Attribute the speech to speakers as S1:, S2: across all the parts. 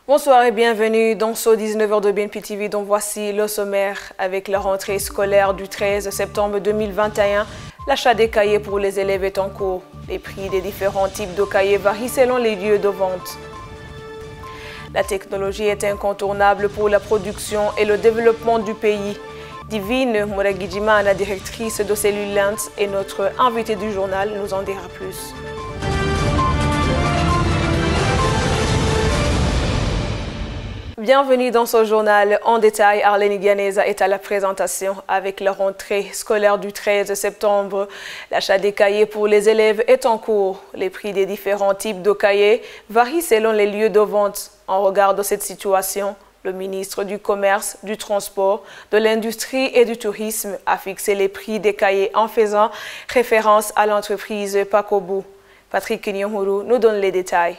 S1: Bonsoir et bienvenue dans ce 19h de BNP TV, dont voici le sommaire. Avec la rentrée scolaire du 13 septembre 2021, l'achat des cahiers pour les élèves est en cours. Les prix des différents types de cahiers varient selon les lieux de vente. La technologie est incontournable pour la production et le développement du pays. Divine Mouragidjima, la directrice de Cellule Lens, et notre invitée du journal nous en dira plus. Bienvenue dans ce journal en détail. Arlene Ghanesa est à la présentation. Avec la rentrée scolaire du 13 septembre, l'achat des cahiers pour les élèves est en cours. Les prix des différents types de cahiers varient selon les lieux de vente. En regard de cette situation, le ministre du Commerce, du Transport, de l'Industrie et du Tourisme a fixé les prix des cahiers en faisant référence à l'entreprise Pakobu. Patrick Kinyonhuru nous donne les détails.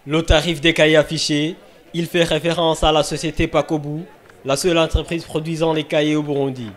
S2: Le tarif des cahiers affiché, il fait référence à la société Pakobu, la seule entreprise produisant les cahiers au Burundi.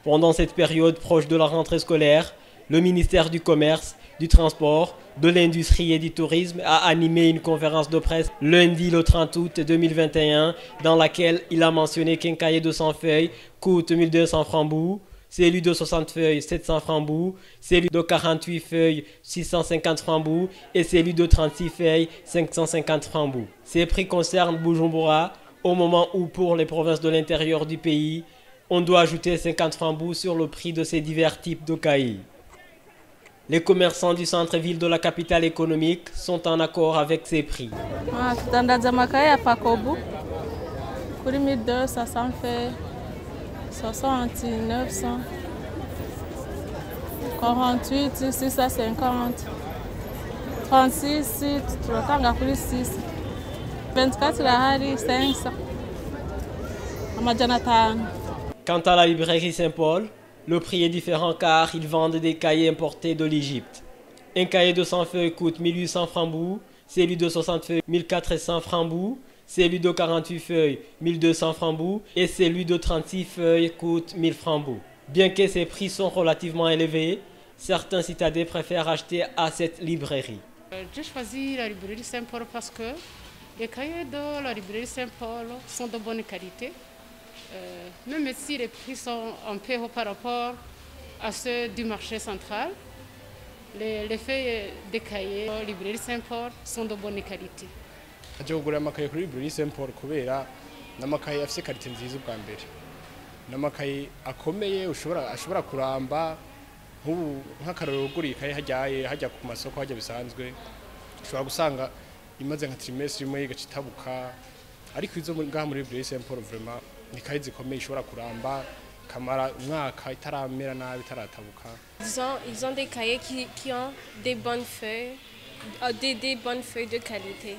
S2: Pendant cette période proche de la rentrée scolaire, le ministère du Commerce, du Transport, de l'Industrie et du Tourisme a animé une conférence de presse lundi le 30 août 2021 dans laquelle il a mentionné qu'un cahier de 100 feuilles coûte 1200 francs bou, celui de 60 feuilles 700 francs bou, celui de 48 feuilles 650 francs bou et celui de 36 feuilles 550 francs bou. Ces prix concernent Bujumbura au moment où pour les provinces de l'intérieur du pays, on doit ajouter 50 francs bou sur le prix de ces divers types de cahiers. Les commerçants du centre-ville de la capitale économique sont en accord avec ces prix.
S3: Pour 1200, ça fait 69, 48, 650, 36, 6, 24, 500.
S2: Quant à la librairie Saint-Paul, le prix est différent car ils vendent des cahiers importés de l'Égypte. Un cahier de 100 feuilles coûte 1800 francs bou, celui de 60 feuilles 1400 francs bou, celui de 48 feuilles 1200 francs bou et celui de 36 feuilles coûte 1000 francs bou. Bien que ces prix sont relativement élevés, certains citadins préfèrent acheter à cette librairie.
S4: J'ai choisi la librairie Saint-Paul parce que les cahiers de la librairie Saint-Paul sont de bonne qualité. Même si les prix sont un peu hauts par rapport à ceux du marché central, les feuilles des cahiers de la librairie Saint-Paul sont de bonne qualité.
S5: Je kugura amakaye kuri librairie Saint-Paul kubera n'amakaye afite qualité nziza ubwa mbere n'amakaye akomeye ashobora kuramba nk'akararo uguriye ikaye hajya ku masoko hajya bisanzwe ushobora gusanga imaze nka trimestre imwe igacitabuka ariko izo ngaha muri librairie Saint-Paul vraiment ni kaye zikomeye ishobora kuramba kamara umwaka itaramera nabi itaratabuka.
S6: Ils ont des cahiers qui ont des bonnes feuilles, des bonnes feuilles de qualité.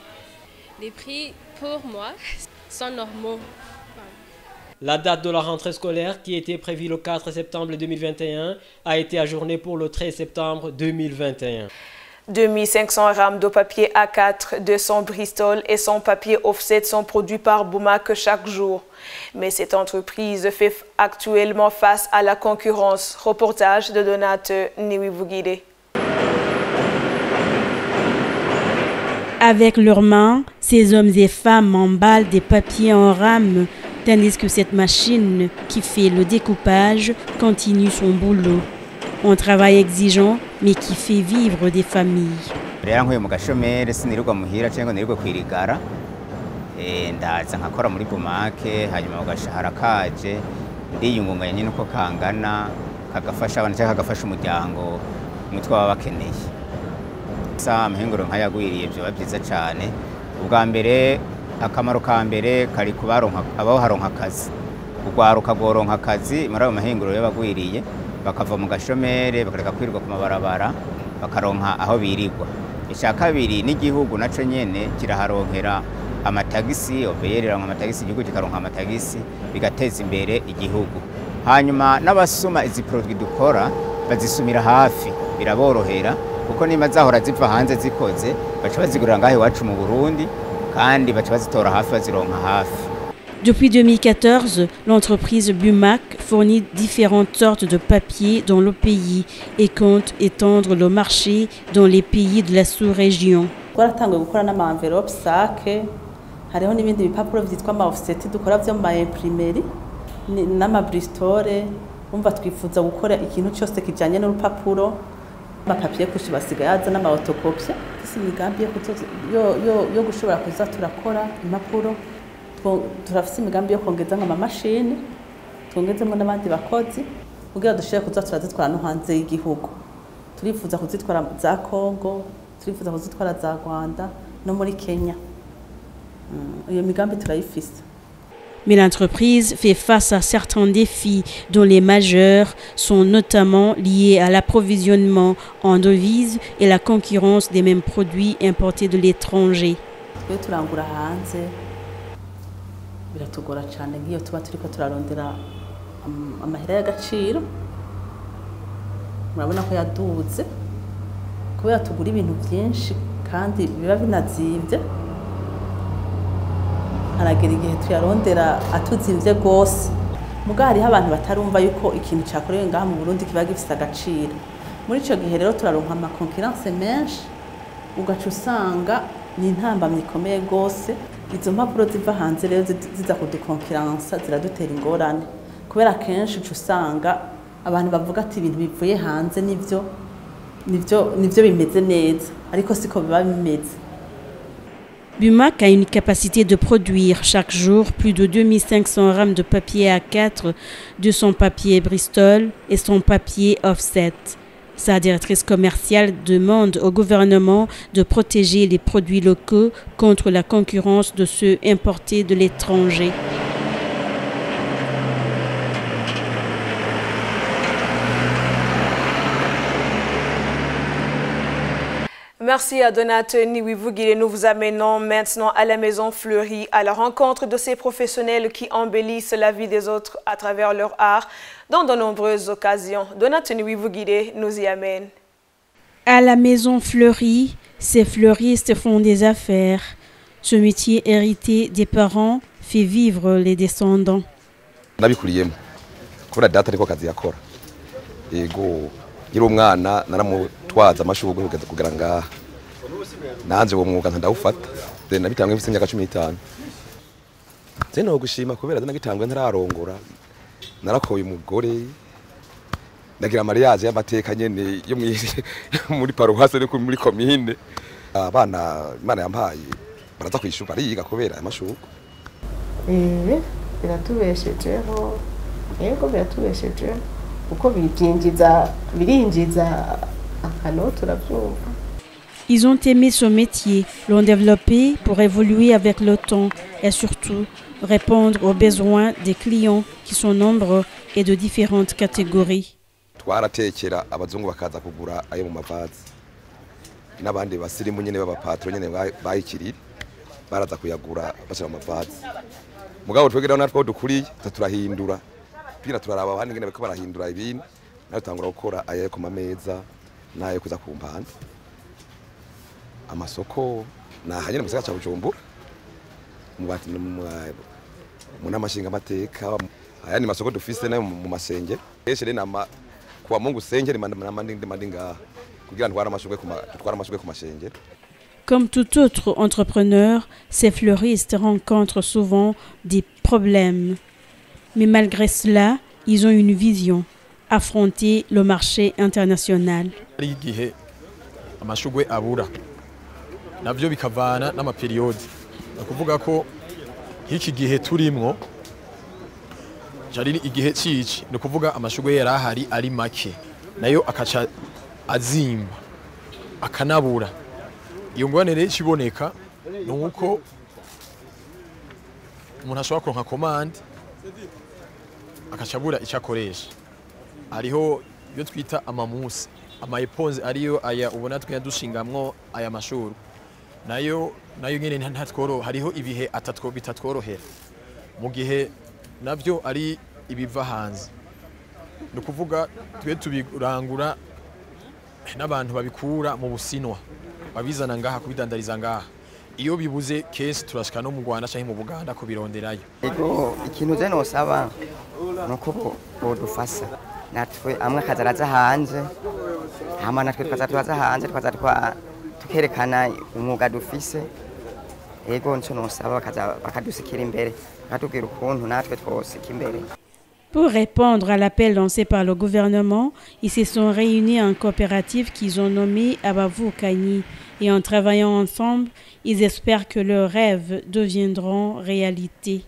S6: Les prix, pour moi, sont normaux.
S2: La date de la rentrée scolaire, qui était prévue le 4 septembre 2021, a été ajournée pour le 13 septembre 2021.
S1: 2500 rames de papier A4 de son Bristol et son papier offset sont produits par Boumac chaque jour. Mais cette entreprise fait actuellement face à la concurrence. Reportage de Donate Niwibugide.
S7: Avec leurs mains, ces hommes et femmes emballent des papiers en rame, tandis que cette machine qui fait le découpage continue son boulot. Un travail exigeant, mais qui fait vivre des familles.
S8: ndaza nkakora muri Bumake hanyuma ugashahara kaje ndiyungunganya nyine uko kangana kagafasha abantu cyangwa kagafasha umuryango umutwe waba bakeneye sa amahinguro nkayagwiriye byo babyiza cyane ubwa mbere akamaro ka mbere kari kubaronka abaho haronka akazi ugwaruka goronka akazi muri ayo mahinguro y'abagwiriye bakava mu gashomere bakareka kwirwa ku mabarabara bakaronka aho birirwa. Icya kabiri n'igihugu naco nyene kiraharonkera amatagisi obeyerera mu amatagisi igihugu kikaronka amatagisi bigateza imbere igihugu. Hanyuma n'abasuma izi produit dukora bazisumira hafi biraborohera kuko nima zahora ziva hanze zikoze baca bazigurira ngahe wacu mu Burundi kandi baca bazitora hafi bazironka hafi.
S7: Depuis 2014, l'entreprise Bumac fournit différentes sortes de papier dans le pays et compte étendre le marché dans les pays de la sous-région.
S9: Twaratanguye gukora n'ama-envelope sac, hariho n'ibindi bipapuro vyitwa ama-offset dukora vyo mu ma-imprimerie n'ama-bristole. Umva twifuza gukora ikintu cyose kijanye n'urupapuro, amapapier kushi basigaye aza n'ama-autocopie. Isi imigambi yo gushobora kuza turakora impapuro. Turafise imigambi yo kongeza nk'amamashini, twongezemo n'abandi bakozi kugira dushobore kuza turazitwara no hanze y'igihugu. Turifuza kuzitwara za Congo, turifuza kuzitwara za Rwanda no muri Kenya. Iyo migambi turayifise.
S7: Mais l'entreprise fait face à certains défis dont les majeurs sont notamment liés à l'approvisionnement en devises et la concurrence des mêmes produits importés de l'étranger.
S9: Turangura hanze biratugora cyane ngiyo tuba turiko turarondera amahera y'agaciro. Murabona ko yaduze kubera tugura ibintu byinshi kandi biba binazivye. Haragera igihe tuyarondera atuzimvye gose, muga hariho abantu batarumva yuko ikintu cyakorewe ngaha mu Burundi kiba gifise agaciro. Muri ico gihe rero turaronka ama concurrence menshi, ugaca usanga ni intambamye ikomeye gose. Izo mpapuro ziva hanze rero ziza kudukonkiransa ziradutera ingorane kubera kenshi uca usanga abantu bavuga ati ibintu bivuye hanze nivyo bimeze neza, ariko siko biba bimeze.
S7: Bumac a une capacité de produire chaque jour plus de 2500 rames de papier A4, de son papier Bristol et son papier offset. Sa directrice commerciale demande au gouvernement de protéger les produits locaux contre la concurrence de ceux importés de l'étranger.
S1: Merci à Donate Niwivugile. Nous vous amenons maintenant à la Maison Fleurie, à la rencontre de ces professionnels qui embellissent la vie des autres à travers leur art dans de nombreuses occasions. Donate Niwivugile nous y amène.
S7: À la Maison Fleurie, ces fleuristes font des affaires. Ce métier hérité des parents fait vivre les descendants.
S10: Nabikuriyemo kubera data ariko kazi yakora. Yego nyiri umwana naramutwaza amashugwe kugera ngaha. Nanje uwo mwuga ndawufata. Nabitangiye mfite imyaka 15. Zeno gushima kubera nagitangwe ntararongora. Narakoye umugore. Nagira mariage y'amateka nyene yo muri paroisse no muri commune. Abana Imana yampaye baraza kwishuka ariga kubera amashugwe.
S11: Biratubeshejeho. Yego biratubeshejeho. Uko birinjiza akano turabyumva.
S7: Ils ont aimé ce métier, l'ont développé pour évoluer avec le temps et surtout répondre aux besoins des clients qui sont nombreux et de différentes catégories.
S10: Twaratekera abazungu bakaza kugura ayo mu mavazi. N'abandi basirimu nyene b'abapatro nyene bayikirira baraza kuyagura bashira mu mavazi. Mugabo twegera natwo dukuriye turahindura. Pira turaraba abandi ngene bako barahindura ibintu. Nayo tangura gukora ayo ku mameza nayo kuza ku mpande. Amasoko nahanyene musaka cha Bujumbura. Mu namashinga amateka aya ni masoko dufise nayo mu masenge. Eshere nama kwa Mungu senge mandinga kugira ntwara amashugwe ku mashenge.
S7: Comme tout autre entrepreneur, ces fleuristes rencontrent souvent des problèmes. Mais malgré cela, ils ont une vision, affronter le marché international.
S12: Igihe amashugwe abura navyo bikavana n'amaperiode. Nakuvuga ko iki gihe turimwo jari igihe cici no kuvuga amashugwe yarahari ari make nayo akaca azimba akanabura. Iyo ngwanere kiboneka nuko umuntu ashobora kuronka commande akacabura icyakoresha. Hariho iyo twita amamusi amayeponze ariyo aya ubona twe dushingamwo aya mashuru nayo nyene ntatworo. Hariho ibihe bitatworohera mu gihe navyo ari ibiva hanze. No kuvuga twe tubirangura n'abantu babikura mu Businwa babizana ngaha kubidandariza ngaha. iyo bibuze kenshi turashika no mu Rwanda cyangwa mu Buganda kubironderayo.
S13: Ego ikintu je nosaba nuko bodufasa natwe amwe kazaraza hanze hama natwe twaza hanze tukerekana umwuga dufise. Ego nco nosaba bakadusikira imbere bakatubwira ukuntu natwe twosika imbere.
S7: Pour répondre à l'appel lancé par le gouvernement, ils se sont réunis en coopérative qu'ils ont nommée Abavukani. Et en travaillant ensemble, ils espèrent que leurs rêves deviendront réalité.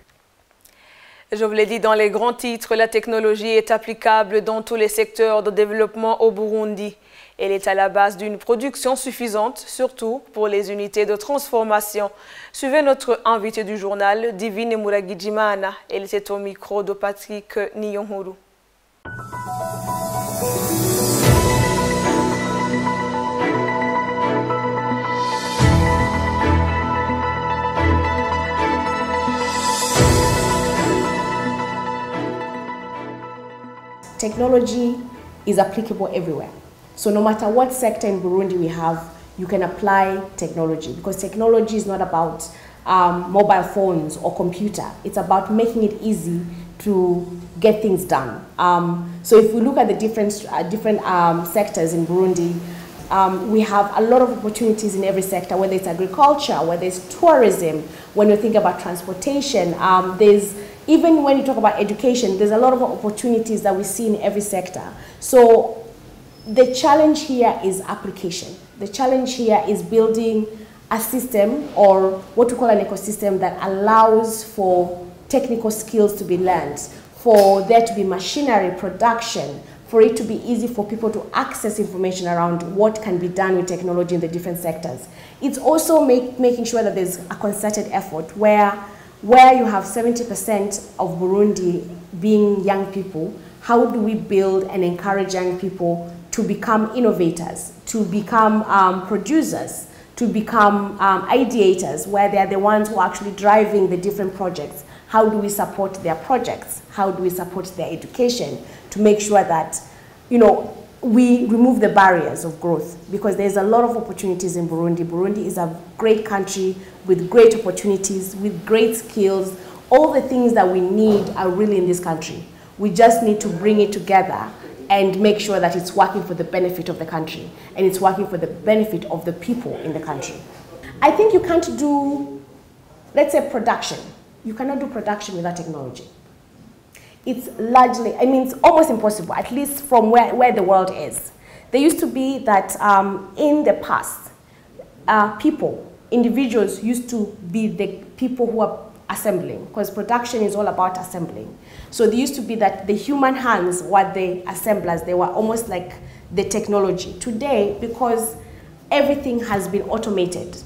S1: Je vous l'ai dit dans les grands titres, la technologie est applicable dans tous les secteurs de développement au Burundi. Elle est à la base d'une production suffisante, surtout pour les unités de transformation. Suivez notre invité du journal, Divine Muragijimana. Elle était au micro de Patrick Niyonhuru.
S11: Technology is applicable everywhere. So no matter what sector in Burundi we have, you can apply technology, because technology is not about mobile phones or computer. It's about making it easy to get things done. So if we look at the different sectors in Burundi, we have a lot of opportunities in every sector, whether it's agriculture, whether it's tourism, when you think about transportation, even when you talk about education, there's a lot of opportunities that we see in every sector. So the challenge here is application. The challenge here is building a system, or what we call an ecosystem, that allows for technical skills to be learned, for there to be machinery production, for it to be easy for people to access information around what can be done with technology in the different sectors. It's also making sure that there's a concerted effort where you have 70% of Burundi being young people. How do we build and encourage young people to become innovators, to become producers, to become ideators, where they're the ones who are actually driving the different projects? How do we support their projects? How do we support their education to make sure that, we remove the barriers of growth? Because there's a lot of opportunities in Burundi. Burundi is a great country with great opportunities, with great skills. All the things that we need are really in this country. We just need to bring it together and make sure that it's working for the benefit of the country, and it's working for the benefit of the people in the country. I think you can't do, let's say, production. You cannot do production without technology. It's largely, it's almost impossible, at least from where the world is. There used to be that in the past, individuals used to be the people who are assembling, because production is all about assembling. So there used to be that the human hands were the assemblers. They were almost like the technology. Today, because everything has been automated,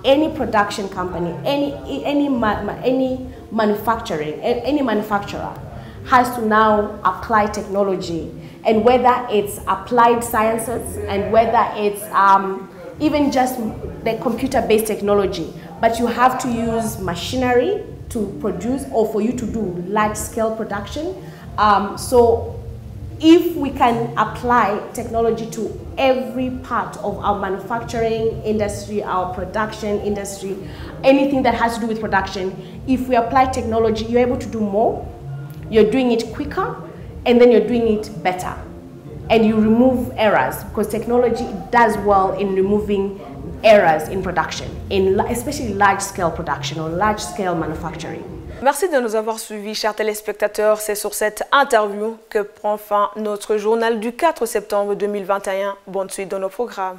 S11: any production company, any manufacturer has to now apply technology, and whether it's applied sciences and whether it's even just the computer-based technology, but you have to use machinery to produce, or for you to do large-scale production. So if we can apply technology to every part of our manufacturing industry, our production industry, anything that has to do with production, if we apply technology, you're able to do more, you're doing it quicker, and then you're doing it better. And you remove errors, because technology does well in removing errors in production, especially large-scale production or large-scale manufacturing.
S1: Merci de nous avoir suivis, chers téléspectateurs. C'est sur cette interview que prend fin notre journal du 4 septembre 2021. Bonne suite dans nos programmes.